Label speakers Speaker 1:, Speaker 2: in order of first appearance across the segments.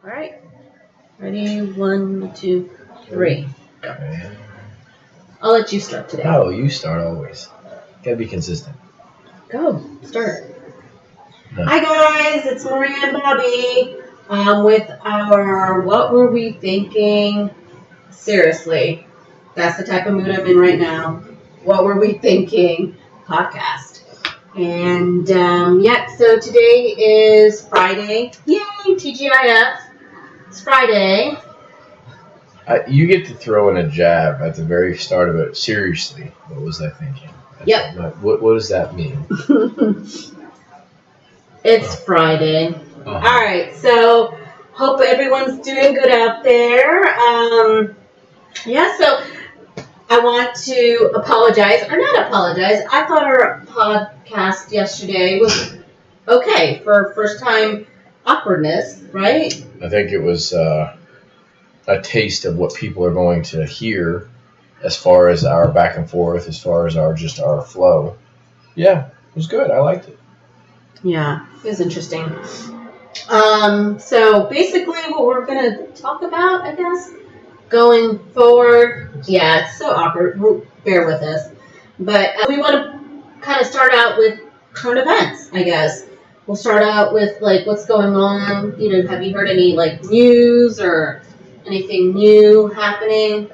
Speaker 1: All right. Ready? 1, 2, 3. Go.
Speaker 2: Okay.
Speaker 1: I'll let you start today.
Speaker 2: Oh, you start always. Gotta be consistent.
Speaker 1: Go. Start.
Speaker 2: No.
Speaker 1: Hi guys, it's Maria and Bobby. With our What Were We Thinking? Seriously, that's the type of mood I'm in right now. What Were We Thinking? Podcast. And so today is Friday. Yay, TGIF. It's Friday.
Speaker 2: You get to throw in a jab at the very start of it. Seriously, what was I thinking?
Speaker 1: Yep.
Speaker 2: What does that mean?
Speaker 1: It's Friday. All right, so hope everyone's doing good out there. So I want to apologize, or not apologize. I thought our podcast yesterday was okay for first time awkwardness, right?
Speaker 2: I think it was a taste of what people are going to hear as far as our back and forth, as far as our flow. Yeah, it was good. I liked it. Yeah,
Speaker 1: it was interesting. So basically what we're going to talk about, I guess, going forward, yeah, it's so awkward. Bear with us. But we want to kind of start out with current events, I guess. We'll start out with, like, what's going on. You know, have you heard any, like, news or anything new happening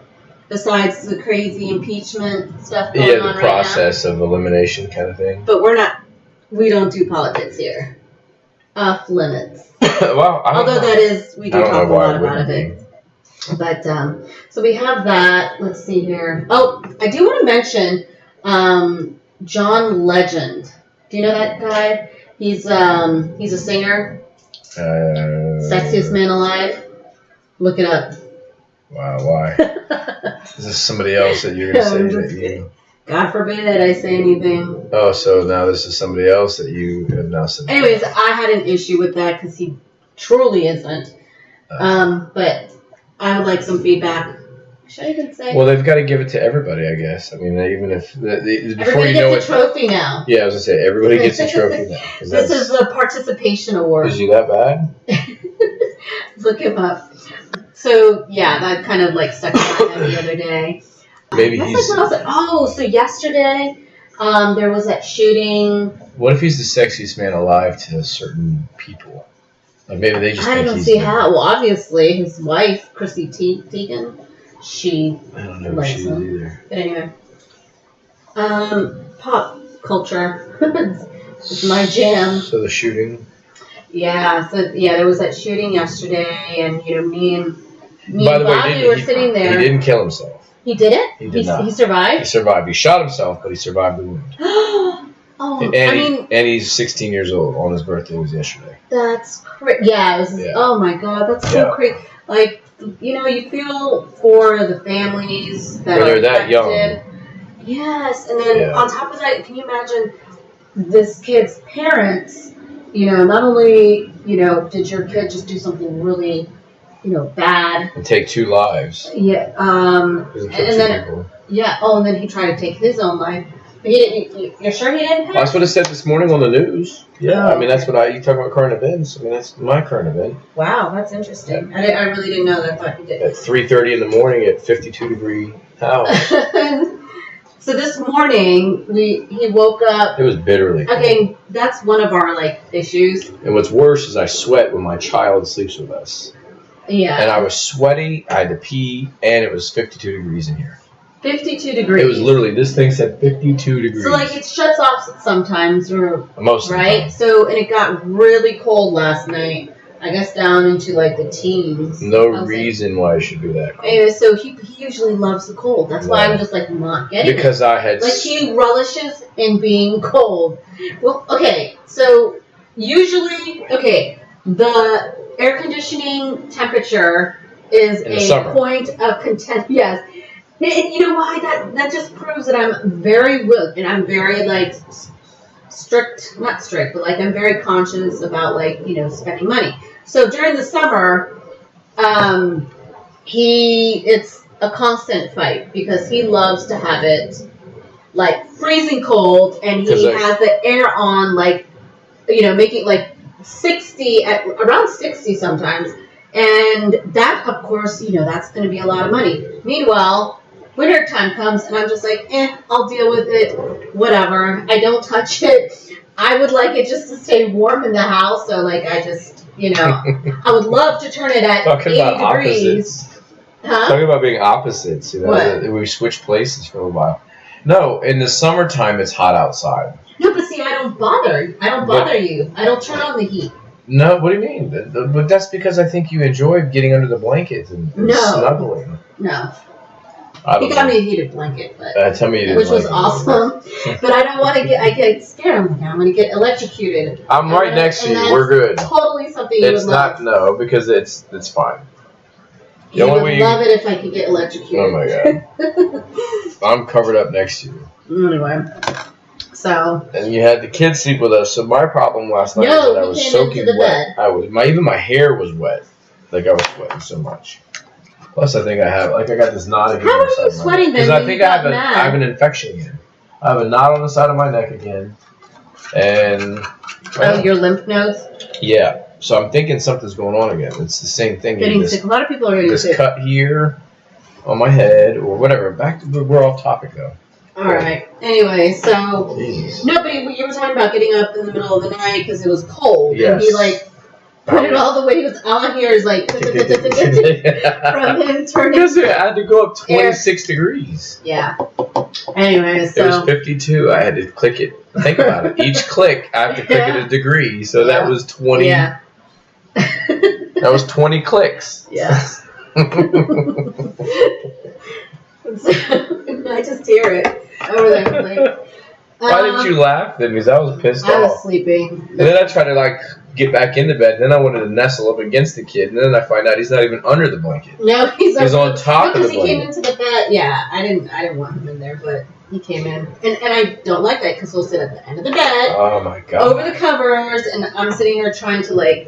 Speaker 1: besides the crazy impeachment stuff going on right now?
Speaker 2: Yeah, the process of elimination kind of thing.
Speaker 1: But we don't do politics here. Off limits.
Speaker 2: Well,
Speaker 1: although we do talk a lot about it. But, so we have that. Let's see here. Oh, I do want to mention John Legend. Do you know that guy? He's a singer. Sexiest Man Alive. Look it up.
Speaker 2: Wow, why? Is this somebody else that you're going to say that you...
Speaker 1: God forbid I say anything.
Speaker 2: Oh, so now this is somebody else that you have now said.
Speaker 1: Anyways, I had an issue with that because he truly isn't. But I would like some feedback. Should I even say?
Speaker 2: Well, they've got to give it to everybody, I guess. I mean, even if before
Speaker 1: everybody
Speaker 2: you know
Speaker 1: gets a trophy now.
Speaker 2: Yeah, I was gonna say everybody gets a trophy now.
Speaker 1: This is the participation award.
Speaker 2: Is he that bad?
Speaker 1: Look him up. So yeah, that kind of like stuck in my head the other day.
Speaker 2: Maybe he's.
Speaker 1: So yesterday, there was that shooting.
Speaker 2: What if he's the sexiest man alive to certain people? Like maybe they just.
Speaker 1: I don't see how. Well, obviously, his wife, Chrissy Tiegen,
Speaker 2: I don't know who she is either.
Speaker 1: But anyway, pop culture is my jam.
Speaker 2: So the shooting.
Speaker 1: Yeah. So there was that shooting yesterday, and me and
Speaker 2: By the way,
Speaker 1: Bobby were sitting there.
Speaker 2: He didn't kill himself.
Speaker 1: He didn't?
Speaker 2: He did not.
Speaker 1: He survived?
Speaker 2: He survived. He shot himself, but he survived the wound. And he's 16 years old. On his birthday was yesterday.
Speaker 1: That's crazy. Yeah, it was. Yeah. Oh my God, that's so crazy. Like, you feel for the families that
Speaker 2: they're
Speaker 1: are
Speaker 2: that young.
Speaker 1: Yes, and then on top of that, can you imagine this kid's parents? Not only did your kid just do something really bad
Speaker 2: and take 2 lives.
Speaker 1: Yeah. And then people. And then he tried to take his own life. But you're sure he didn't?
Speaker 2: That's what it said this morning on the news. Yeah, I mean that's what you talk about current events. I mean that's my current event.
Speaker 1: Wow, that's interesting. Yeah. I really didn't know that. I thought he did.
Speaker 2: At 3:30 in the morning at 52-degree house.
Speaker 1: So this morning he woke up.
Speaker 2: It was bitterly cold.
Speaker 1: Okay, that's one of our issues.
Speaker 2: And what's worse is I sweat when my child sleeps with us.
Speaker 1: Yeah.
Speaker 2: And I was sweaty. I had to pee, and it was 52 degrees in here.
Speaker 1: 52 degrees.
Speaker 2: It was literally, this thing said 52 degrees.
Speaker 1: So, it shuts off sometimes, or
Speaker 2: most
Speaker 1: right?
Speaker 2: Of the time.
Speaker 1: So, and it got really cold last night. I guess down into, the teens.
Speaker 2: No reason why it should be that cold.
Speaker 1: Anyway, so he usually loves the cold. That's why I'm just, not getting
Speaker 2: because
Speaker 1: it.
Speaker 2: I had...
Speaker 1: he relishes in being cold. Well, okay, so usually, the air conditioning temperature is a point of content. Yes. And you know why? That just proves that I'm very and I'm very strict, not strict, but I'm very conscious about spending money. So during the summer, it's a constant fight because he loves to have it freezing cold, and he has the air on making 60 at around 60 sometimes, And that, of course, that's going to be a lot of money. Meanwhile, winter time comes, and I'm just like, I'll deal with it. Whatever. I don't touch it. I would like it just to stay warm in the house. So, like, I just, I would love to turn it at 80 degrees.
Speaker 2: Opposites.
Speaker 1: Huh?
Speaker 2: Talking about being opposites.
Speaker 1: What?
Speaker 2: We switched places for a while. No, in the summertime, it's hot outside.
Speaker 1: No, but see, I don't bother you. I don't turn on the heat.
Speaker 2: No, what do you mean? But that's because I think you enjoy getting under the blankets and snuggling.
Speaker 1: No. He got me a heated blanket, but
Speaker 2: tell me
Speaker 1: which was awesome. But I don't want to I get scared. I'm going to get electrocuted.
Speaker 2: I'm right next to you. We're good.
Speaker 1: Totally something you would love.
Speaker 2: No, because it's fine.
Speaker 1: You would love it if I could get electrocuted.
Speaker 2: Oh my god. I'm covered up next to you.
Speaker 1: Anyway. So.
Speaker 2: And you had the kids sleep with us. So my problem last night was that I was soaking wet. Even my hair was wet. Like I was sweating so much. Plus, I think I got this knot again.
Speaker 1: How are you sweating then?
Speaker 2: Because I think I have an infection again. I have a knot on the side of my neck again. And.
Speaker 1: Your lymph nodes?
Speaker 2: Yeah. So I'm thinking something's going on again. It's the same thing.
Speaker 1: Getting sick. A lot of people are getting sick.
Speaker 2: This cut here on my head or whatever. We're off topic though.
Speaker 1: All right. Anyway, so nobody. You were talking about getting up in the middle of the night because it was cold.
Speaker 2: Yes.
Speaker 1: And he put it all the way. He was all I hear is from him turning.
Speaker 2: Because I had to go up 26 degrees.
Speaker 1: Yeah. Anyway, so
Speaker 2: it was 52. I had to click it. Think about it. Each click, I have to click it a degree. So that was 20. Yeah. That was 20 clicks.
Speaker 1: Yes. I just hear it over there.
Speaker 2: Why didn't you laugh then? Because I was pissed off.
Speaker 1: I was sleeping.
Speaker 2: And then I tried to get back into bed. And then I wanted to nestle up against the kid. And then I find out he's not even under the blanket.
Speaker 1: No, he's
Speaker 2: on top of the blanket. Because
Speaker 1: he came into the bed. Yeah, I didn't want him in there, but he came in. And I don't like that because he'll sit at the end of the bed.
Speaker 2: Oh my god.
Speaker 1: Over the covers, and I'm sitting here trying to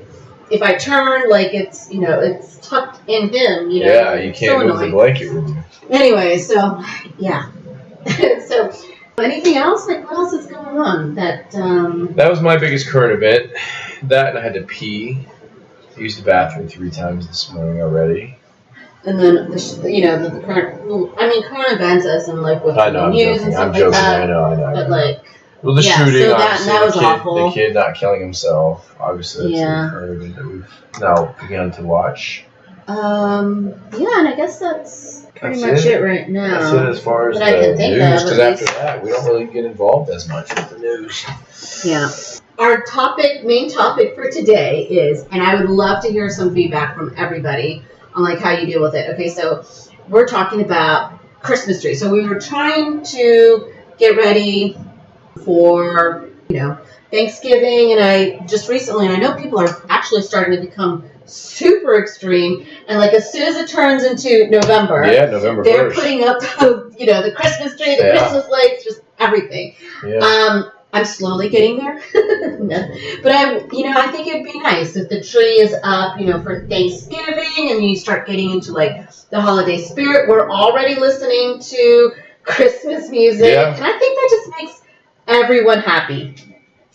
Speaker 1: if I turn, it's it's tucked in him.
Speaker 2: Yeah, you can't move the blanket with you.
Speaker 1: Anyway, so yeah, so. Anything else? What else is going on? That
Speaker 2: was my biggest current event. That and I had to pee. I used the bathroom 3 times this morning already.
Speaker 1: And then the current. Current events as in with the news and stuff like that.
Speaker 2: I know.
Speaker 1: But
Speaker 2: the shooting.
Speaker 1: So that was awful.
Speaker 2: The kid not killing himself. Obviously, that's the current event that we've now begun to watch.
Speaker 1: And I guess that's pretty much it right now.
Speaker 2: That's it as far as the news, because after that, we don't really get involved as much with the news.
Speaker 1: Yeah. Our main topic for today is, and I would love to hear some feedback from everybody on how you deal with it. Okay, so we're talking about Christmas tree. So we were trying to get ready for, Thanksgiving, and I just recently, and I know people are actually starting to become super extreme, and as soon as it turns into November,
Speaker 2: November 1st,
Speaker 1: they're putting up the Christmas tree, the Christmas lights, just everything. Yeah. I'm slowly getting there. But I think it'd be nice if the tree is up, for Thanksgiving, and you start getting into the holiday spirit. We're already listening to Christmas music, and I think that just makes everyone happy.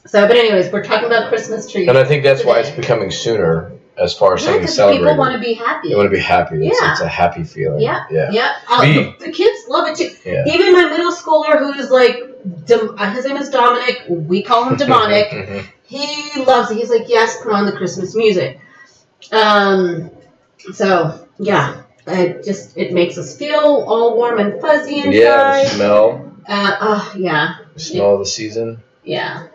Speaker 1: So, but anyways, we're talking about Christmas trees.
Speaker 2: And I think that's why it's becoming sooner as far as something celebrated.
Speaker 1: People want to be happy.
Speaker 2: They want to be happy. It's a happy feeling.
Speaker 1: Yeah. The kids love it too. Yeah. Even my middle schooler, who's his name is Dominic. We call him Demonic. He loves it. He's yes, put on the Christmas music. So yeah, it makes us feel all warm and fuzzy inside.
Speaker 2: Yeah, the smell.
Speaker 1: Yeah.
Speaker 2: The smell of the season.
Speaker 1: Yeah.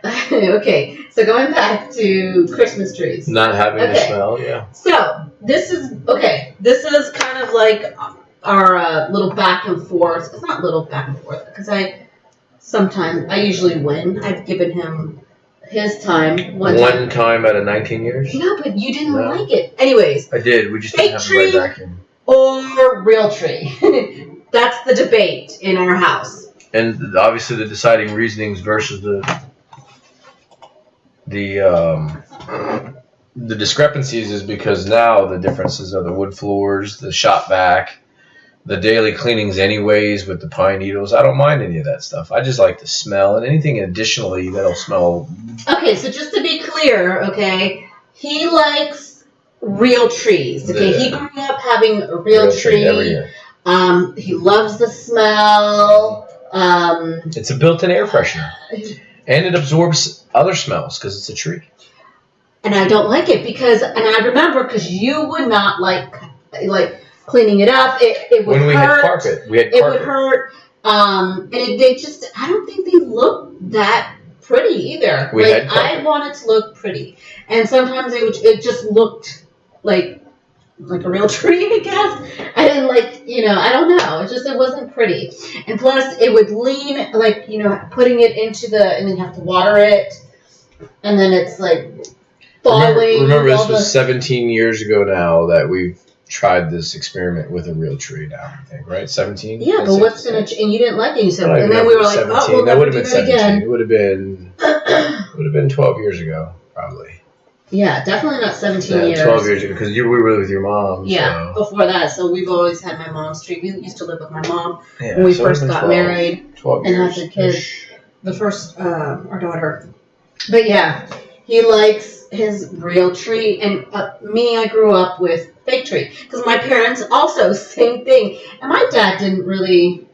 Speaker 1: Okay, so going back to Christmas trees.
Speaker 2: Not having the smell, yeah.
Speaker 1: So, this is kind of our little back and forth. It's not little back and forth, because I usually win. I've given him his time. One
Speaker 2: time out of 19 years?
Speaker 1: No, but you didn't like it. Anyways.
Speaker 2: I did, we just didn't have the right vacuum.
Speaker 1: Or real tree. That's the debate in our house.
Speaker 2: And obviously the deciding reasonings versus the discrepancies is because now the differences are the wood floors, the shop vac, the daily cleanings anyways with the pine needles. I don't mind any of that stuff. I just like the smell, and anything additionally that'll smell.
Speaker 1: Okay, so just to be clear, okay, he likes real trees. Okay, he grew up having a real tree
Speaker 2: every year.
Speaker 1: He loves the smell.
Speaker 2: It's a built-in air freshener, and it absorbs other smells because it's a tree.
Speaker 1: And I don't like it and I remember because you would not like cleaning it up. It would hurt.
Speaker 2: When we had carpet, it
Speaker 1: would hurt. And they just, I don't think they look that pretty either. I want it to look pretty, and sometimes it just looked like a real tree, I guess. I didn't I don't know. It wasn't pretty. And plus, it would lean, putting it into and then you have to water it, and then it's falling.
Speaker 2: Remember this was 17 years ago now that we've tried this experiment with a real tree now, I think, right? 17?
Speaker 1: Yeah, but what's going to... And you didn't like it, you said... And then we were like,
Speaker 2: 17.
Speaker 1: Oh, we'll
Speaker 2: that would
Speaker 1: never
Speaker 2: have
Speaker 1: do
Speaker 2: been
Speaker 1: that
Speaker 2: 17.
Speaker 1: again.
Speaker 2: It would have been 12 years ago, probably.
Speaker 1: Yeah, definitely not 17 years.
Speaker 2: 12 years ago, because we were with your mom.
Speaker 1: Yeah, before that. So we've always had my mom's tree. We used to live with my mom when we first got married and had the kids. The first, our daughter. But yeah, he likes his real tree. And I grew up with fake tree. Because my parents also, same thing. And my dad didn't really...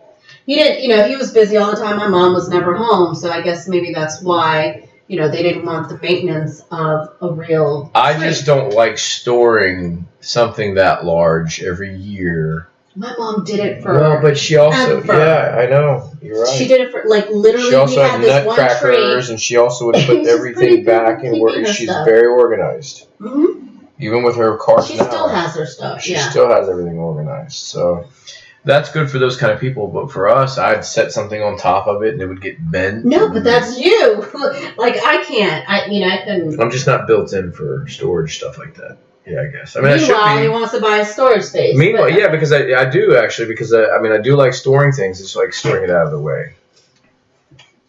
Speaker 1: He didn't, he was busy all the time. My mom was never home. So I guess maybe that's why... they didn't want the maintenance of a real tree.
Speaker 2: I just don't like storing something that large every year.
Speaker 1: My mom did it for...
Speaker 2: Well, but she also... Yeah, I know. You're right.
Speaker 1: She did it for, literally...
Speaker 2: She also had nutcrackers, and she also would put everything back in where she's very organized.
Speaker 1: Mm-hmm.
Speaker 2: Even with her cars
Speaker 1: She still has her stuff,
Speaker 2: She still has everything organized, so... That's good for those kind of people, but for us, I'd set something on top of it and it would get bent.
Speaker 1: No, but that's you. I can't. I couldn't.
Speaker 2: I'm just not built in for storage stuff like that. Yeah, I guess. I mean,
Speaker 1: Meanwhile, he wants to buy a storage space.
Speaker 2: Meanwhile, yeah, because I do actually, because I do like storing things. It's like storing it out of the way.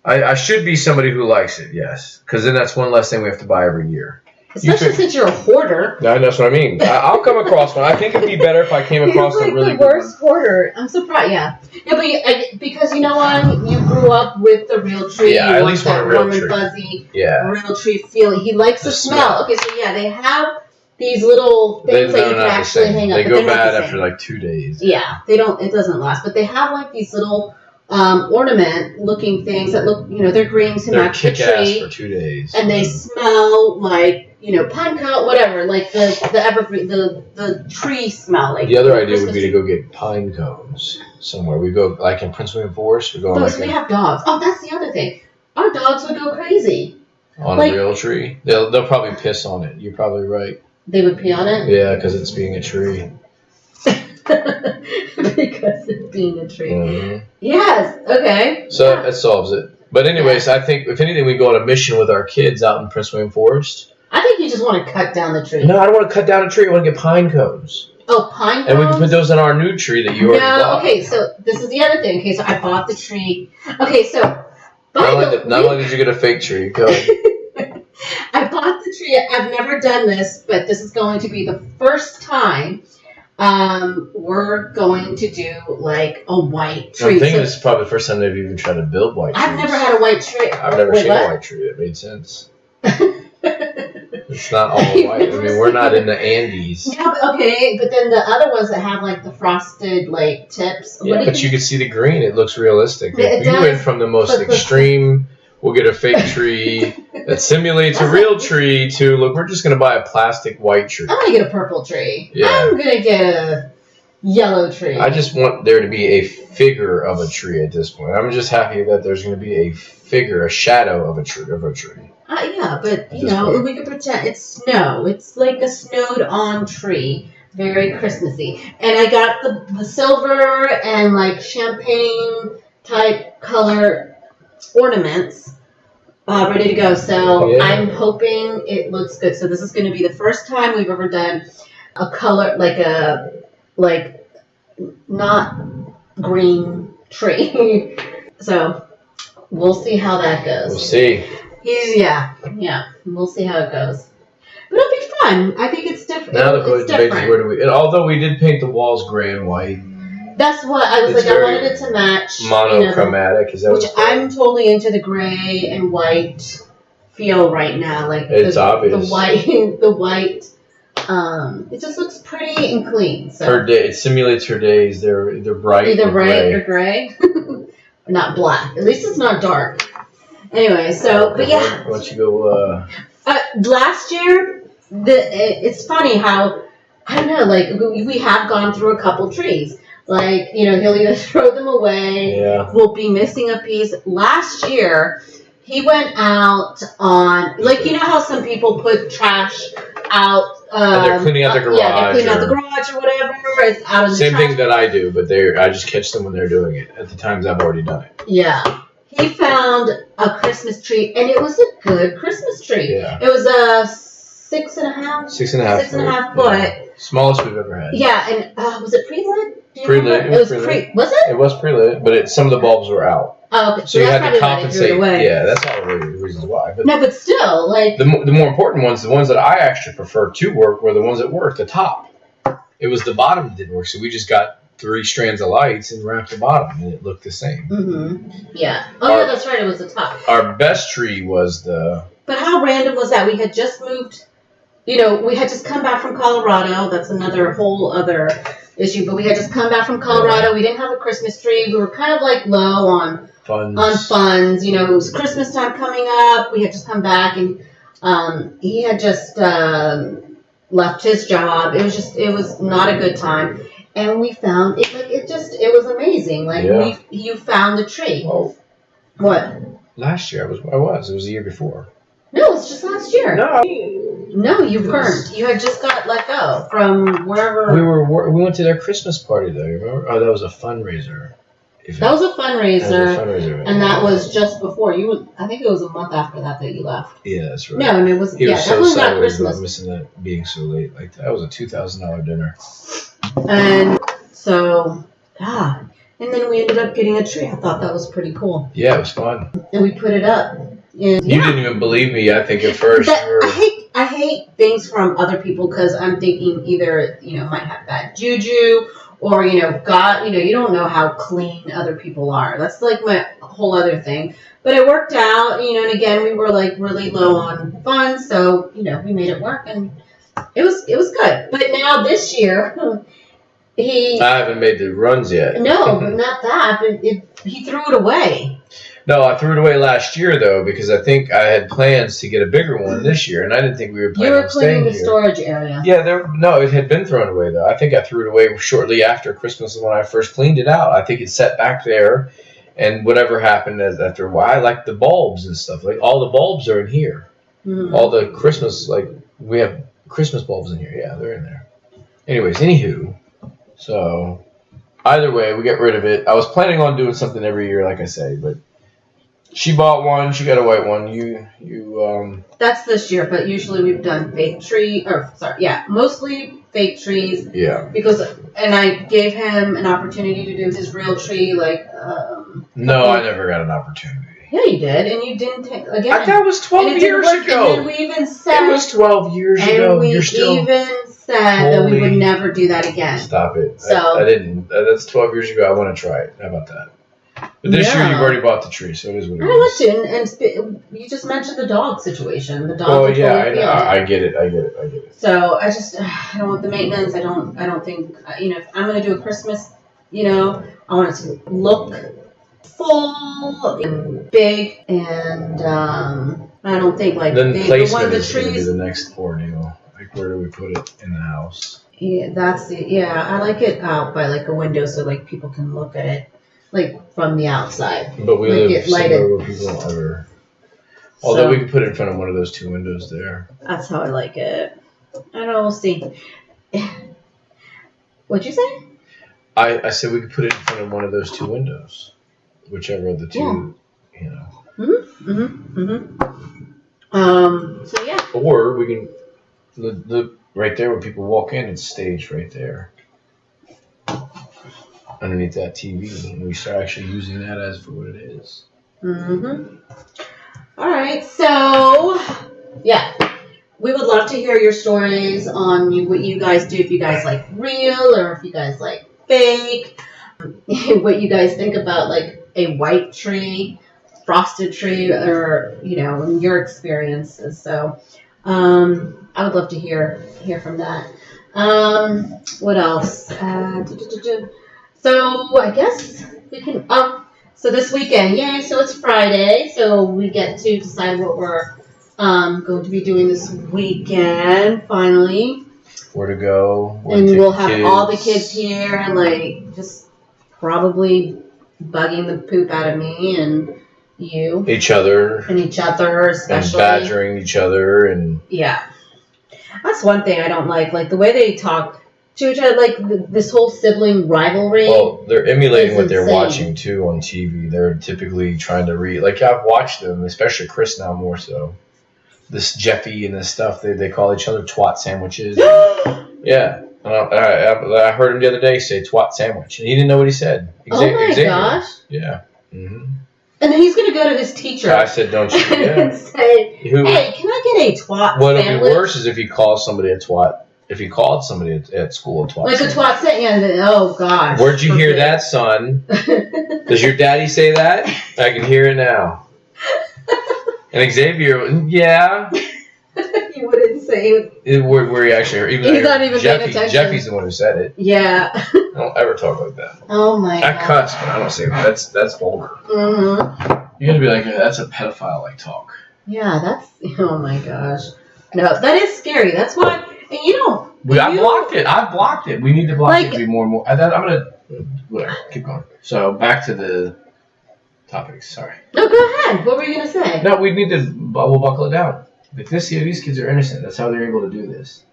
Speaker 2: I should be somebody who likes it, yes, because then that's one less thing we have to buy every year.
Speaker 1: Especially since you're a hoarder.
Speaker 2: Yeah, that's what I mean. I'll come across one. I think it'd be better if I came across a really good one.
Speaker 1: the worst hoarder. I'm surprised, yeah. Yeah, but because you know what? You grew up with the real tree.
Speaker 2: Yeah, at least
Speaker 1: that
Speaker 2: real
Speaker 1: warm
Speaker 2: tree.
Speaker 1: And fuzzy real tree feeling. He likes the smell. Okay, so yeah, they have these little things that you can actually hang up.
Speaker 2: They go bad after 2 days.
Speaker 1: Yeah, they don't. It doesn't last. But they have these little ornament-looking things that look, they're green to match the tree.
Speaker 2: They're kick-ass for 2 days.
Speaker 1: And they smell like, pine cone, whatever, like the evergreen, the tree smell.
Speaker 2: The other idea would be to go get pine cones somewhere. We go, in Prince William Forest, we go
Speaker 1: we have dogs. Oh, that's the other thing. Our dogs would go crazy.
Speaker 2: On a real tree? They'll probably piss on it. You're probably right.
Speaker 1: They would pee on it?
Speaker 2: Yeah, because it's being a tree.
Speaker 1: Because it's being a tree.
Speaker 2: Mm-hmm.
Speaker 1: Yes, okay.
Speaker 2: So that solves it. But anyways, I think, if anything, we go on a mission with our kids out in Prince William Forest.
Speaker 1: I think you just want to cut down the tree.
Speaker 2: No, I don't want to cut down a tree. I want to get pine cones.
Speaker 1: Oh, pine cones?
Speaker 2: And we can put those on our new tree that you already bought.
Speaker 1: Okay, so this is the other thing. Okay, so I bought the tree. Okay, so...
Speaker 2: Not only did you get a fake tree, go.
Speaker 1: I bought the tree. I've never done this, but this is going to be the first time we're going to do a white tree.
Speaker 2: I'm thinking this is probably the first time they've even tried to build white trees.
Speaker 1: I've never had a white tree.
Speaker 2: I've never seen a white tree. That made sense. It's not all white. I mean, we're not in the Andes.
Speaker 1: Yeah, but then the other ones that have the frosted tips.
Speaker 2: Yeah, but you can see the green. It looks realistic.
Speaker 1: It
Speaker 2: you went from the most extreme. We'll get a fake tree that simulates a real tree to look. We're just gonna buy a plastic white tree.
Speaker 1: I'm gonna get a purple tree.
Speaker 2: Yeah.
Speaker 1: I'm gonna get a yellow tree.
Speaker 2: I just want there to be a figure of a tree at this point. I'm just happy that there's gonna be a figure, a shadow of a tree.
Speaker 1: Yeah, but we could pretend it's snow. It's like a snowed-on tree, very Christmassy. And I got the silver and champagne type color ornaments ready to go. So I'm hoping it looks good. So this is going to be the first time we've ever done a color not green tree. So we'll see how that goes.
Speaker 2: We'll see.
Speaker 1: We'll see how it goes. But it'll be fun. I think it's different.
Speaker 2: Now the debate is where do we... And although we did paint the walls gray and white.
Speaker 1: That's what I was I wanted it to match.
Speaker 2: Monochromatic, is that
Speaker 1: which I'm totally into the gray and white feel right now.
Speaker 2: It's obvious.
Speaker 1: The white It just looks pretty and clean. So
Speaker 2: her day, it simulates her days. They're either bright
Speaker 1: or gray. Not black. At least it's not dark. Anyway, so but yeah.
Speaker 2: Why don't you go?
Speaker 1: Last year, it's funny how I don't know. Like we have gone through a couple trees. Like he'll either throw them away.
Speaker 2: Yeah.
Speaker 1: We'll be missing a piece. Last year, he went out on like how some people put trash out.
Speaker 2: They're cleaning out the garage.
Speaker 1: Yeah, they're cleaning out the garage or whatever. It's out of the
Speaker 2: same
Speaker 1: trash.
Speaker 2: thing that I do, but I just catch them when they're doing it. At the times I've already done it.
Speaker 1: Yeah. He found a Christmas tree, and it was a good Christmas tree.
Speaker 2: Yeah.
Speaker 1: It was a 6.5 foot.
Speaker 2: Yeah. Smallest we've ever had.
Speaker 1: Yeah, and was it pre-lit?
Speaker 2: Pre-lit.
Speaker 1: It was pre-lit. Was it?
Speaker 2: It was pre-lit, but some of the bulbs were out.
Speaker 1: Oh, okay.
Speaker 2: So you had to compensate.
Speaker 1: Away.
Speaker 2: Yeah, that's all the reasons why. But
Speaker 1: no, but still, like
Speaker 2: the more important ones, the ones that I actually prefer to work, were the ones that worked. The top. It was the bottom that didn't work, so we just got 3 strands of lights and wrapped the bottom, and it looked the same.
Speaker 1: Mm-hmm. Yeah. Oh, yeah, that's right. It was the top.
Speaker 2: Our best tree was the.
Speaker 1: But how random was that? We had just moved. We had just come back from Colorado. That's another whole other issue. But we had just come back from Colorado. We didn't have a Christmas tree. We were kind of like low on funds. It was Christmas time coming up. We had just come back, and he had just left his job. It was not a good time. And we found it. Like it was amazing. Like you found the tree.
Speaker 2: Oh.
Speaker 1: What?
Speaker 2: Last year I was. It was the year before.
Speaker 1: No, it was just last year. No, you weren't. You had just got let go from wherever.
Speaker 2: We went to their Christmas party though. Remember? Oh, that was a fundraiser.
Speaker 1: That was a fundraiser. And that was just before you. I think it was a month after that you left.
Speaker 2: Yeah, that's right.
Speaker 1: No, and it was.
Speaker 2: He was so
Speaker 1: definitely
Speaker 2: sad
Speaker 1: not Christmas.
Speaker 2: about missing that being so late. Like that was a $2,000 dinner.
Speaker 1: And so, and then we ended up getting a tree. I thought that was pretty cool.
Speaker 2: Yeah, it was fun.
Speaker 1: And we put it up. And,
Speaker 2: you didn't even believe me, I think, at first.
Speaker 1: I hate things from other people because I'm thinking either might have bad juju or God, you don't know how clean other people are. That's like my whole other thing. But it worked out, and again we were like really low on funds, so we made it work and it was good. But now this year. I
Speaker 2: haven't made the runs yet.
Speaker 1: No, but not that. But he threw it away.
Speaker 2: No, I threw it away last year though because I think I had plans to get a bigger one this year, and I didn't think we were planning on staying here. You were cleaning
Speaker 1: the storage area.
Speaker 2: Yeah, it had been thrown away though. I think I threw it away shortly after Christmas when I first cleaned it out. I think it sat back there, and whatever happened after a while, like the bulbs and stuff, like all the bulbs are in here. Mm-hmm. All the Christmas, we have Christmas bulbs in here. Yeah, they're in there. Anyways, anywho. So, either way, we get rid of it. I was planning on doing something every year, like I say, but she bought one. She got a white one. You.
Speaker 1: That's this year, but usually we've done mostly fake trees.
Speaker 2: Yeah.
Speaker 1: And I gave him an opportunity to do his real tree,
Speaker 2: No, I never got an opportunity.
Speaker 1: Yeah, you did, and you didn't take again.
Speaker 2: I thought it was 12 years ago.
Speaker 1: And then we even said
Speaker 2: it was 12 years ago.
Speaker 1: And we even said that we would never do that again.
Speaker 2: Stop it.
Speaker 1: So
Speaker 2: I didn't. That's 12 years ago. I want to try it. How about that? But this year you've already bought the tree, so it is what it is.
Speaker 1: I want to, and you just mentioned the dog situation. The dog.
Speaker 2: Oh yeah, I get it.
Speaker 1: So I don't want the maintenance. I don't think if I'm gonna do a Christmas, I want it to look full and big, and I don't think
Speaker 2: then placement
Speaker 1: one of the
Speaker 2: is going to be
Speaker 1: trees.
Speaker 2: the next ordeal. Like where do we put it in the house?
Speaker 1: Yeah, I like it out by a window so people can look at it from the outside.
Speaker 2: But we live somewhere where people don't ever. Although we could put it in front of one of those 2 windows there.
Speaker 1: That's how I like it. I don't know. We'll see. What'd you say?
Speaker 2: I said we could put it in front of one of those 2 windows. Whichever of the 2,
Speaker 1: So yeah.
Speaker 2: Or we can the right there when people walk in, it's staged right there, underneath that TV, and we start actually using that as for what it is.
Speaker 1: Mm-hmm. All right, so yeah, we would love to hear your stories on what you guys do. If you guys like real, or if you guys like fake. What you guys think about a white tree, frosted tree, or in your experiences. So I would love to hear from that. What else? So I guess we can. So this weekend, yay! So it's Friday, so we get to decide what we're going to be doing this weekend. Finally,
Speaker 2: where to go,
Speaker 1: and we'll have all the kids here, like just probably bugging the poop out of me and you,
Speaker 2: each other,
Speaker 1: especially,
Speaker 2: and badgering each other, and
Speaker 1: yeah. That's one thing I don't like the way they talk to each other, like this whole sibling rivalry.
Speaker 2: Well, they're emulating what they're watching too on TV. They're typically trying to read. Like I've watched them, especially Chris now more so. This Jeffy and this stuff, they call each other twat sandwiches. Yeah, I heard him the other day say twat sandwich, and he didn't know what he said.
Speaker 1: Oh my gosh!
Speaker 2: Yeah. Mm-hmm.
Speaker 1: And then he's going to go to his teacher.
Speaker 2: I said, don't you? Yeah.
Speaker 1: And say, hey, can I get a twat sandwich?
Speaker 2: What'll be worse is if he calls somebody a twat. If he called somebody at school a twat.
Speaker 1: Like
Speaker 2: sandwich.
Speaker 1: A twat sandwich. Oh, gosh.
Speaker 2: Where'd you hear that, son? Does your daddy say that? I can hear it now. And Xavier, yeah.
Speaker 1: You wouldn't say it.
Speaker 2: Where he actually heard.
Speaker 1: He's not even paying attention.
Speaker 2: Jeffy's the one who said it.
Speaker 1: Yeah.
Speaker 2: I don't ever talk like that.
Speaker 1: Oh, my God.
Speaker 2: I cuss, but I don't say that. That's vulgar.
Speaker 1: Mm-hmm.
Speaker 2: You're going to be like, that's a pedophile-like talk.
Speaker 1: Yeah, oh my gosh. No, that is scary. That's why, and
Speaker 2: I blocked it. We need to block it to be more and more. I'm going to, whatever, keep going. So, back to the topics, sorry.
Speaker 1: No, go ahead. What were you going to say?
Speaker 2: No, we need to, we'll buckle it down. Like these kids are innocent. That's how they're able to do this.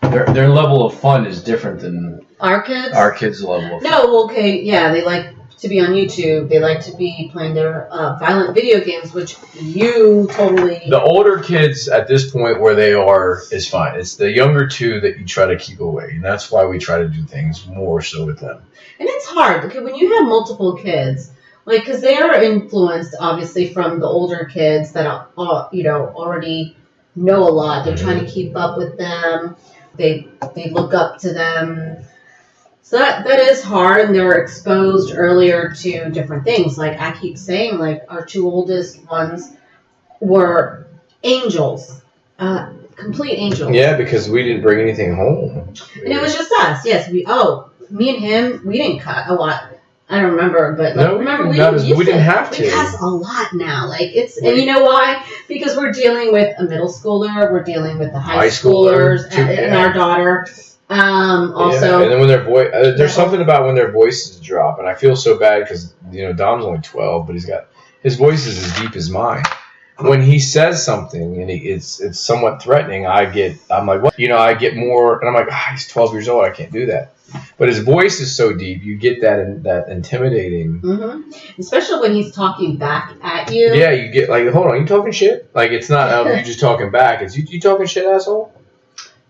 Speaker 2: Their level of fun is different than
Speaker 1: our kids.
Speaker 2: Our kids' level of fun.
Speaker 1: No, okay, yeah, they like to be on YouTube. They like to be playing their violent video games, which you totally.
Speaker 2: The older kids at this point where they are is fine. It's the younger two that you try to keep away, and that's why we try to do things more so with them.
Speaker 1: And it's hard because when you have multiple kids. Like, because they are influenced, obviously, from the older kids that are, already know a lot. They're trying to keep up with them. They look up to them. So that is hard, and they're exposed earlier to different things. Like, I keep saying, like, our two oldest ones were angels. Complete angels.
Speaker 2: Yeah, because we didn't bring anything home.
Speaker 1: And it was just us. Yes, me and him, we didn't cut a lot. I don't remember, but
Speaker 2: we didn't have to.
Speaker 1: We cuss a lot now. Like and you know why? Because we're dealing with a middle schooler, we're dealing with the high schoolers, and our daughter. Also,
Speaker 2: and then when their voice, there's something about when their voices drop, and I feel so bad because Dom's only 12, but his voice is as deep as mine. When he says something and it's somewhat threatening, I'm like, what? I get more, and I'm like, he's 12 years old, I can't do that. But his voice is so deep, you get that intimidating.
Speaker 1: Mm-hmm. Especially when he's talking back at you.
Speaker 2: Yeah, you get like, hold on, you talking shit? Like it's not you just talking back. It's you talking shit, asshole.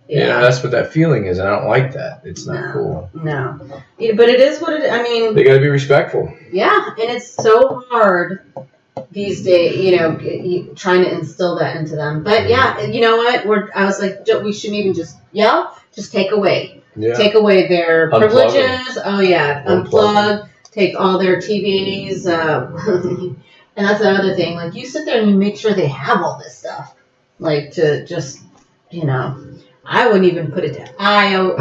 Speaker 2: Yeah, that's what that feeling is, and I don't like that. It's not cool.
Speaker 1: No, but it is what it. I mean,
Speaker 2: they got to be respectful.
Speaker 1: Yeah, and it's so hard these days. Trying to instill that into them. But yeah, you know what? I was like, we shouldn't even just yell. Just take away. Yeah. Take away their privileges. Oh yeah, unplug. Take all their TVs. And that's another thing. Like you sit there and you make sure they have all this stuff. Like to just, I wouldn't even put it down.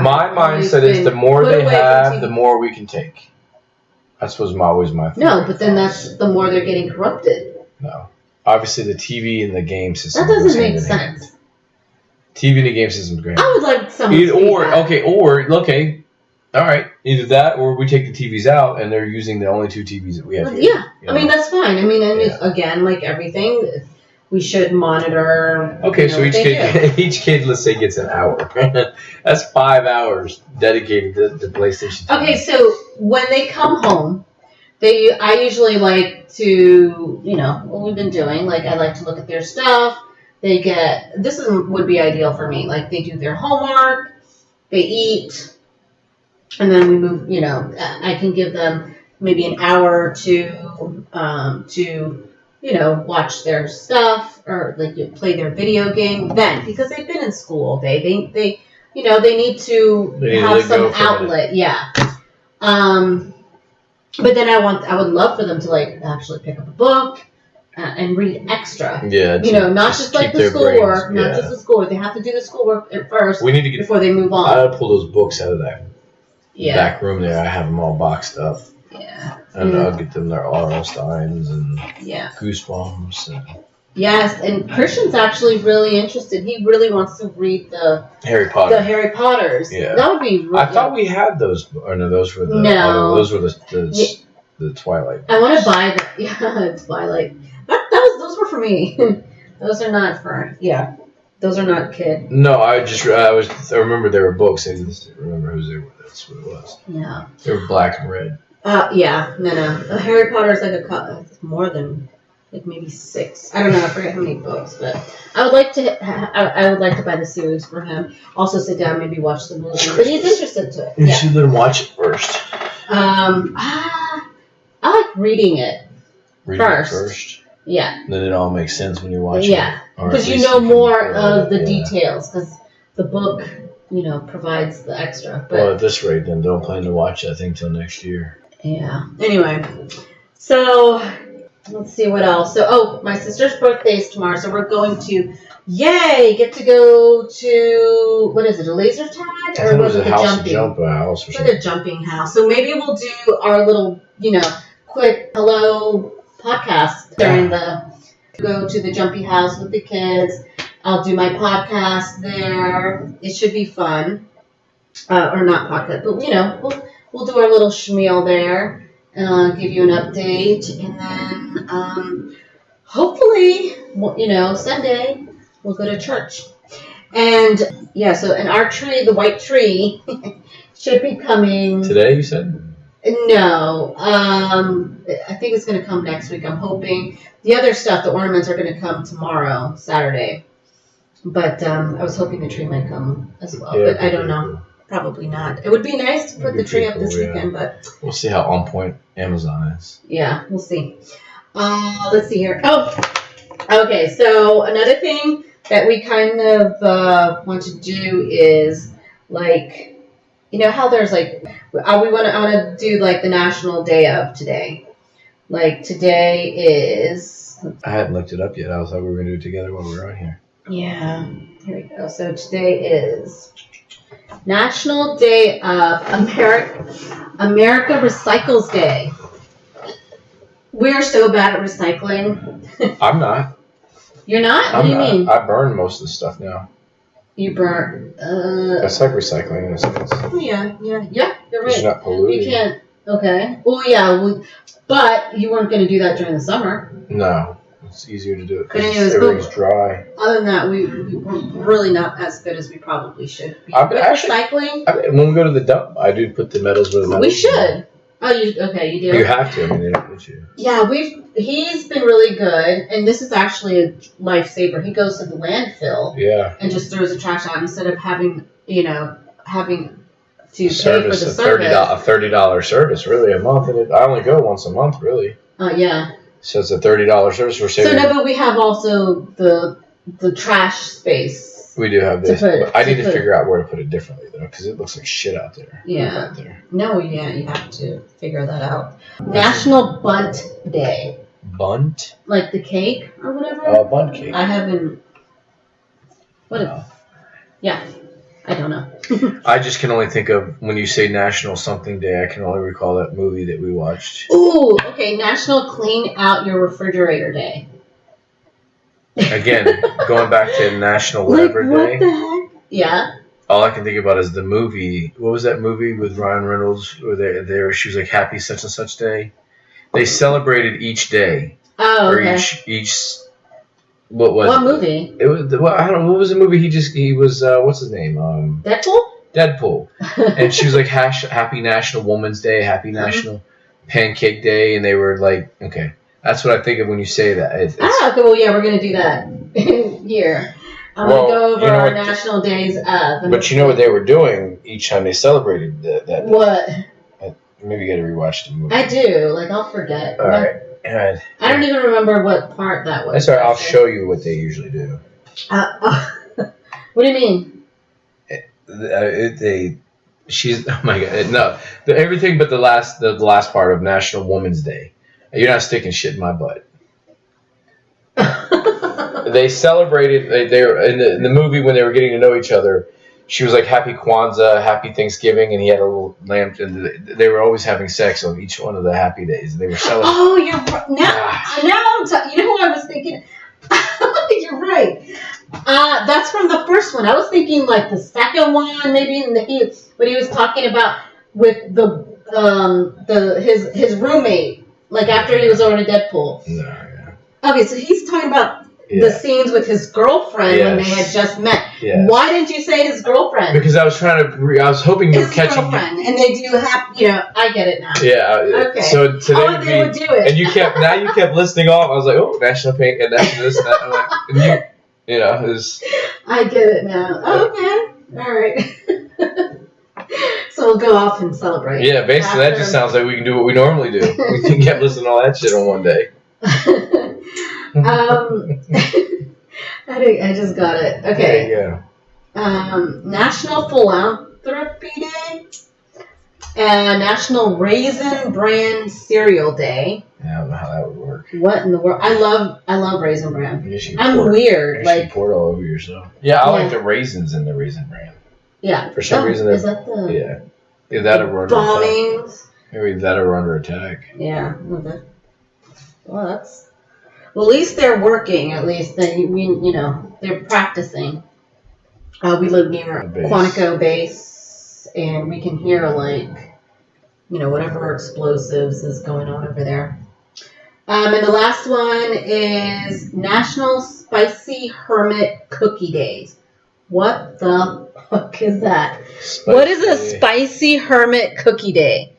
Speaker 2: My mindset is the more they have, the more we can take. That was always my thing.
Speaker 1: No, but then that's the more they're getting corrupted.
Speaker 2: No, obviously the TV and the game system.
Speaker 1: That doesn't make sense.
Speaker 2: TV and the game system is great.
Speaker 1: I would like some.
Speaker 2: Okay, all right. Either that, or we take the TVs out, and they're using the only two TVs that we have.
Speaker 1: Yeah, I mean that's fine. I mean, and again, like everything, we should monitor.
Speaker 2: Okay, so each kid, let's say, gets an hour. That's 5 hours dedicated to PlayStation.
Speaker 1: Okay, so when they come home, I usually like to, what we've been doing. Like I like to look at their stuff. Would be ideal for me. Like they do their homework, they eat, and then we move. I can give them maybe an hour or two to watch their stuff or like play their video game. Then because they've been in school all day, they need to have some outlet. Yeah. But then I would love for them to like actually pick up a book. and read extra.
Speaker 2: Yeah.
Speaker 1: Not just like the schoolwork, not just the schoolwork. They have to do the schoolwork at first.
Speaker 2: We need to get
Speaker 1: before they move on.
Speaker 2: I gotta pull those books out of that back room there. I have them all boxed up.
Speaker 1: Yeah.
Speaker 2: And I'll get them their R.L. Steins and Goosebumps. And
Speaker 1: yes, and Christian's actually really interested. He really wants to read the Harry Potters.
Speaker 2: Yeah.
Speaker 1: That would be.
Speaker 2: I thought we had those. Or no, those were the.
Speaker 1: No.
Speaker 2: Those were the Twilight.
Speaker 1: I want to buy the Twilight. Those were for me. Those are not for Those are not kid.
Speaker 2: No, I remember there were books. I just didn't remember whose they were. That's what it was.
Speaker 1: Yeah.
Speaker 2: They were black and red.
Speaker 1: No. Harry Potter is like more than like maybe 6. I don't know. I forget how many books, but I would like to. I would like to buy the series for him. Also, sit down, maybe watch the movie. But he's interested to it.
Speaker 2: You should let him watch it first.
Speaker 1: I like reading it. First. Yeah.
Speaker 2: Then it all makes sense when you're watching.
Speaker 1: Yeah, because you know more of the details. Because the book, provides the extra. But,
Speaker 2: well, at this rate, then don't plan to watch that thing till next year.
Speaker 1: Yeah. Anyway, so let's see what else. So, my sister's birthday is tomorrow, so we're going to, get to go to, what is it, a laser tag?
Speaker 2: Or was it a jumping house or something?
Speaker 1: Like a jumping house. So maybe we'll do our little, quick hello podcast during go to the jumpy house with the kids. I'll do my podcast there. It should be fun. Or not podcast, but we'll do our little schmeal there. Give you an update, and then hopefully, Sunday we'll go to church. And and our tree, the white tree, should be coming
Speaker 2: today. You said.
Speaker 1: No, I think it's going to come next week. I'm hoping the other stuff, the ornaments, are going to come tomorrow, Saturday. But I was hoping the tree might come as well, but I don't know. Cool. Probably not. It would be nice to put the tree up this weekend, but
Speaker 2: we'll see how on point Amazon is.
Speaker 1: Yeah, we'll see. Let's see here. Okay. So another thing that we kind of want to do is how there's I want to do the National Day of today. Today is.
Speaker 2: I hadn't looked it up yet. I thought we were going to do it together while we were on here.
Speaker 1: Yeah, here we go. So today is National Day of America Recycles Day. We're so bad at recycling.
Speaker 2: I'm not.
Speaker 1: You're not? What do you mean?
Speaker 2: I burn most of the stuff now.
Speaker 1: You burn.
Speaker 2: That's like recycling in a sense.
Speaker 1: Oh, yeah, you're right.
Speaker 2: You're not polluting.
Speaker 1: You can't. Okay. Well, yeah, but you weren't going to do that during the summer.
Speaker 2: No. It's easier to do it
Speaker 1: because
Speaker 2: everything's dry.
Speaker 1: Other than that, we're really not as good as we probably should be. Recycling?
Speaker 2: When we go to the dump, I do put the metals where the metals.
Speaker 1: We should. Oh, you do?
Speaker 2: You have to. They don't get you.
Speaker 1: Yeah, he's been really good, and this is actually a lifesaver. He goes to the landfill and just throws the trash out instead of having to pay for the service.
Speaker 2: A $30 service, really, a month. And I only go once a month, really.
Speaker 1: Yeah.
Speaker 2: So it's a $30 service. We're saving.
Speaker 1: So no, but we have also the trash space.
Speaker 2: We do have this. I need to figure out where to put it differently though, because it looks like shit out there.
Speaker 1: Yeah. Out there. No, you have to figure that out. National Bundt Day.
Speaker 2: Bundt?
Speaker 1: Like the cake or whatever.
Speaker 2: Oh, Bundt cake.
Speaker 1: I haven't. Yeah. I don't know.
Speaker 2: I just can only think of, when you say National Something Day, I can only recall that movie that we watched.
Speaker 1: Ooh, okay. National Clean Out Your Refrigerator Day.
Speaker 2: Again, going back to National Whatever Day.
Speaker 1: What the heck? Yeah.
Speaker 2: All I can think about is the movie. What was that movie with Ryan Reynolds? Where she was like, happy such and such day? They celebrated each day.
Speaker 1: Oh, okay.
Speaker 2: Or each what was
Speaker 1: what movie?
Speaker 2: It was I don't know, what was the movie he was what's his name? Deadpool. And she was like, happy National Women's Day, happy National Pancake Day, and they were like, okay, that's what I think of when you say that.
Speaker 1: Okay, well, yeah, we're gonna do that here. I'm gonna go over our national days of.
Speaker 2: But you know what they were doing each time they celebrated that day?
Speaker 1: What?
Speaker 2: Maybe you got to rewatch the movie.
Speaker 1: I do. I'll forget.
Speaker 2: All right.
Speaker 1: I don't even remember what part that was.
Speaker 2: That's all right. I'll show you what they usually do.
Speaker 1: What do you mean?
Speaker 2: She's oh my god, no, everything but the last part of National Women's Day. You're not sticking shit in my butt. They celebrated. They were in the movie when they were getting to know each other. She was like, "Happy Kwanzaa, Happy Thanksgiving," and he had a little lamp. And they were always having sex on each one of the happy days. They were celebrating.
Speaker 1: Oh, you're right. Now you know who I was thinking? You're right. That's from the first one. I was thinking like the second one, maybe when he was talking about with his roommate, like after he was over to Deadpool.
Speaker 2: No, yeah.
Speaker 1: Okay, so he's talking about the scenes with his girlfriend when they had just met. Yes. Why didn't you say his girlfriend?
Speaker 2: Because I was I was hoping you were catching.
Speaker 1: His girlfriend, and they do have, I get it now.
Speaker 2: Yeah.
Speaker 1: Okay.
Speaker 2: So today
Speaker 1: they would do it.
Speaker 2: And you kept listing off. I was like, oh, national paint, and that's this and that. I'm like, and it was. I
Speaker 1: get it now. Okay. All right. So we'll go off and celebrate.
Speaker 2: Yeah, basically that just sounds like we can do what we normally do. We can get listening to all that shit on one day.
Speaker 1: I just got it. Okay.
Speaker 2: There you go.
Speaker 1: National Philanthropy Day and National Raisin Bran Cereal Day.
Speaker 2: Yeah, I don't know how that would work.
Speaker 1: What in the world? I love Raisin Bran. I'm weird.
Speaker 2: You pour it all over yourself. Yeah, I like the raisins in the Raisin Bran.
Speaker 1: Yeah.
Speaker 2: For some reason,
Speaker 1: is that the
Speaker 2: that or
Speaker 1: bombings?
Speaker 2: Maybe that or under attack.
Speaker 1: Yeah. Well, at least they're working. At least they're practicing. We live near Quantico base, and we can hear whatever explosives is going on over there. And the last one is National Spicy Hermit Cookie Days. What the fuck is that? What is a Spicy Hermit Cookie Day?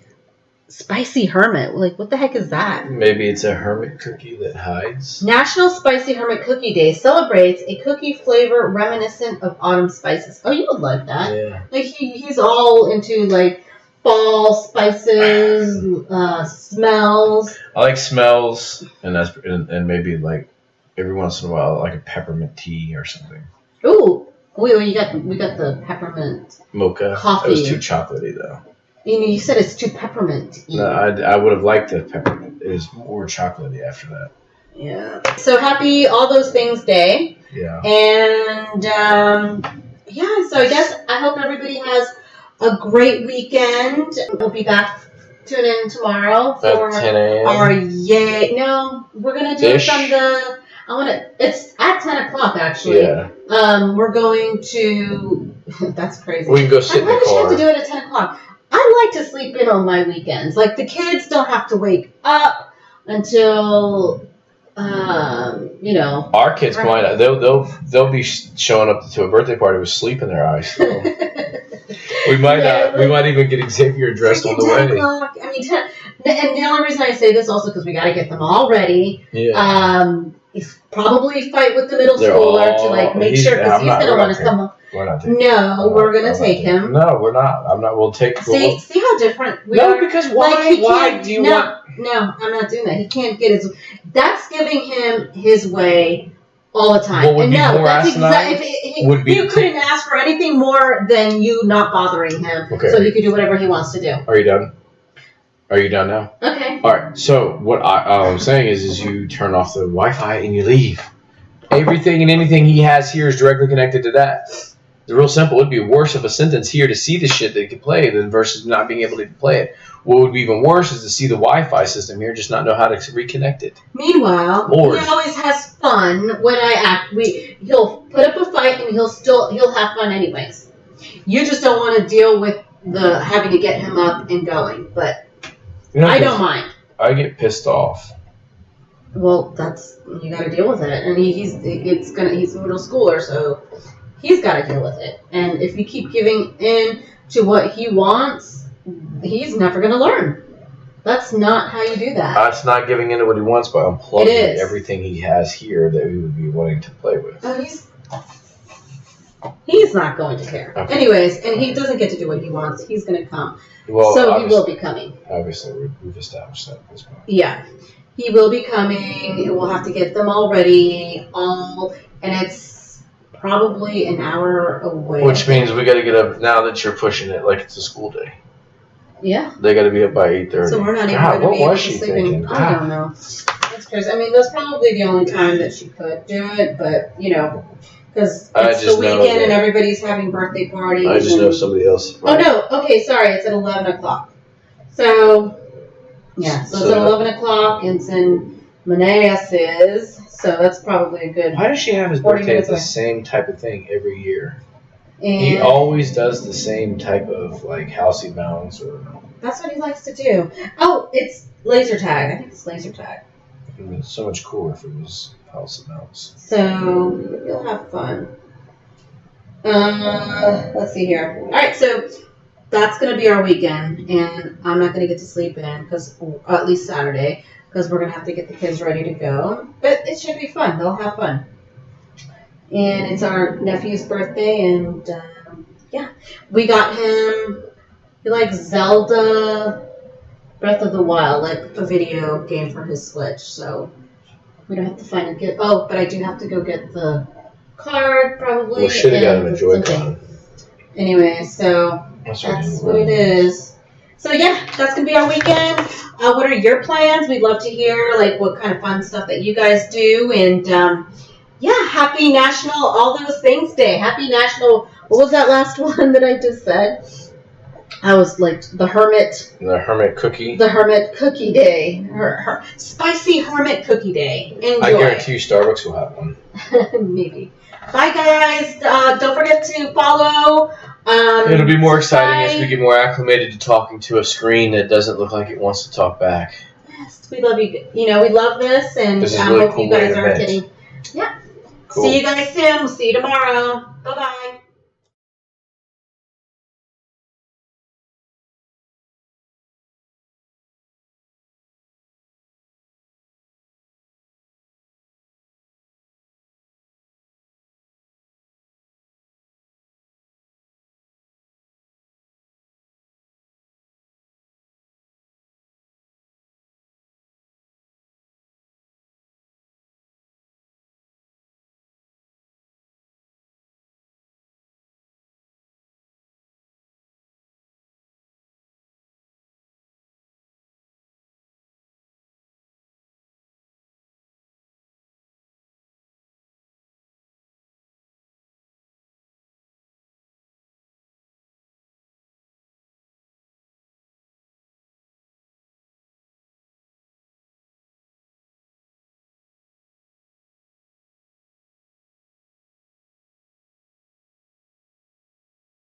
Speaker 1: Spicy Hermit? Like, what the heck is that?
Speaker 2: Maybe it's a hermit cookie that hides.
Speaker 1: National Spicy Hermit Cookie Day celebrates a cookie flavor reminiscent of autumn spices. Oh, you would like that.
Speaker 2: Yeah.
Speaker 1: Like, he's all into, like, fall spices, smells.
Speaker 2: I like smells, and maybe, like, every once in a while, like a peppermint tea or something.
Speaker 1: Ooh. We got the peppermint
Speaker 2: mocha
Speaker 1: coffee.
Speaker 2: It was too chocolatey, though.
Speaker 1: You said it's too peppermint.
Speaker 2: No, I would have liked the peppermint. It was more chocolatey after that.
Speaker 1: Yeah. So happy All Those Things Day.
Speaker 2: Yeah.
Speaker 1: And so I guess I hope everybody has a great weekend. We'll be back. Tune in tomorrow for
Speaker 2: 10 a.m.
Speaker 1: our yay. No, we're gonna do it from the. It's at 10 o'clock actually.
Speaker 2: Yeah.
Speaker 1: We're going to. That's crazy.
Speaker 2: We can go sit in the car.
Speaker 1: I should have to do it at 10 o'clock. I like to sleep in on my weekends. Like, the kids don't have to wake up until,
Speaker 2: Our kids might not. They'll be showing up to a birthday party with sleep in their eyes. So. We might not. We might even get Xavier dressed on the way.
Speaker 1: 10 o'clock. I mean, and the only reason I say this also because we got to get them all ready.
Speaker 2: Yeah.
Speaker 1: Probably fight with the middle schooler to make sure because he's gonna want to come home.
Speaker 2: We're not taking
Speaker 1: we're gonna take him.
Speaker 2: No, we're not. I'm not. We'll take.
Speaker 1: See how different we are.
Speaker 2: No, because why? Why do you want?
Speaker 1: No, I'm not doing that. He can't get his. That's giving him his way all the time.
Speaker 2: What would be more asinine?
Speaker 1: You couldn't ask for anything more than you not bothering him, so he could do whatever he wants to do.
Speaker 2: Are you done? Are you done now?
Speaker 1: Okay.
Speaker 2: All right. So what I'm saying is you turn off the Wi-Fi and you leave. Everything and anything he has here is directly connected to that. It's real simple. It would be worse of a sentence here to see the shit that he could play than versus not being able to play it. What would be even worse is to see the Wi-Fi system here, just not know how to reconnect it.
Speaker 1: Meanwhile, he always has fun when I act. He'll put up a fight and he'll have fun anyways. You just don't want to deal with the having to get him up and going, but. I don't mind.
Speaker 2: I get pissed off.
Speaker 1: Well, you got to deal with it, and he's a middle schooler, so he's got to deal with it. And if you keep giving in to what he wants, he's never going to learn. That's not how you do that.
Speaker 2: That's not giving in to what he wants by unplugging everything he has here that he would be wanting to play with.
Speaker 1: Oh, he's not going to care. Okay. Anyways, and he doesn't get to do what he wants. He's going to come.
Speaker 2: Well,
Speaker 1: so he will be coming.
Speaker 2: Obviously, we've established that at this point.
Speaker 1: Yeah. He will be coming. We'll have to get them all ready. And it's probably an hour away.
Speaker 2: Which means we got to get up now that you're pushing it like it's a school day.
Speaker 1: Yeah.
Speaker 2: They got to be up by 8:30.
Speaker 1: So we're not even going to be able to sleep in. I don't know. It's Because, I mean, that's probably the only time that she could do it, but, you know, because it's the weekend and everybody's having birthday parties.
Speaker 2: I just know somebody else.
Speaker 1: Oh, no. Okay, sorry. It's at 11 o'clock. So, yeah. So it's at 11 o'clock, and it's in Manassas. So that's probably a good.
Speaker 2: Why does she have his birthday at the same type of thing every year?
Speaker 1: And
Speaker 2: he always does the same type of, like, housey bounds or.
Speaker 1: That's what he likes to do. Oh, it's laser tag. I think it's laser tag.
Speaker 2: It would be so much cooler if it was housey bounds.
Speaker 1: So you'll have fun. Let's see here. All right, so that's gonna be our weekend, and I'm not gonna get to sleep in because at least Saturday, because we're gonna have to get the kids ready to go. But it should be fun. They'll have fun. And it's our nephew's birthday, and yeah, we got him. He likes Zelda Breath of the Wild, like a video game for his Switch. So we don't have to find a gift. Oh, but I do have to go get the card probably.
Speaker 2: We should have got him a Joy-Con.
Speaker 1: Anyway, so that's what it is. So yeah, that's gonna be our weekend. What are your plans? We'd love to hear like what kind of fun stuff that you guys do, and yeah, happy National All Those Things Day. Happy National. What was that last one that I just said? I was like the Hermit
Speaker 2: Cookie.
Speaker 1: The Hermit Cookie Day. Spicy Hermit Cookie Day. Enjoy.
Speaker 2: I guarantee you Starbucks will have one.
Speaker 1: Maybe. Bye, guys. Don't forget to follow.
Speaker 2: It'll be more exciting as we get more acclimated to talking to a screen that doesn't look like it wants to talk back.
Speaker 1: Yes, we love you. You know, we love this, and
Speaker 2: this is
Speaker 1: I
Speaker 2: really
Speaker 1: hope
Speaker 2: cool
Speaker 1: you guys are getting. Yeah. Cool. See you guys soon. We'll see you tomorrow. Bye-bye.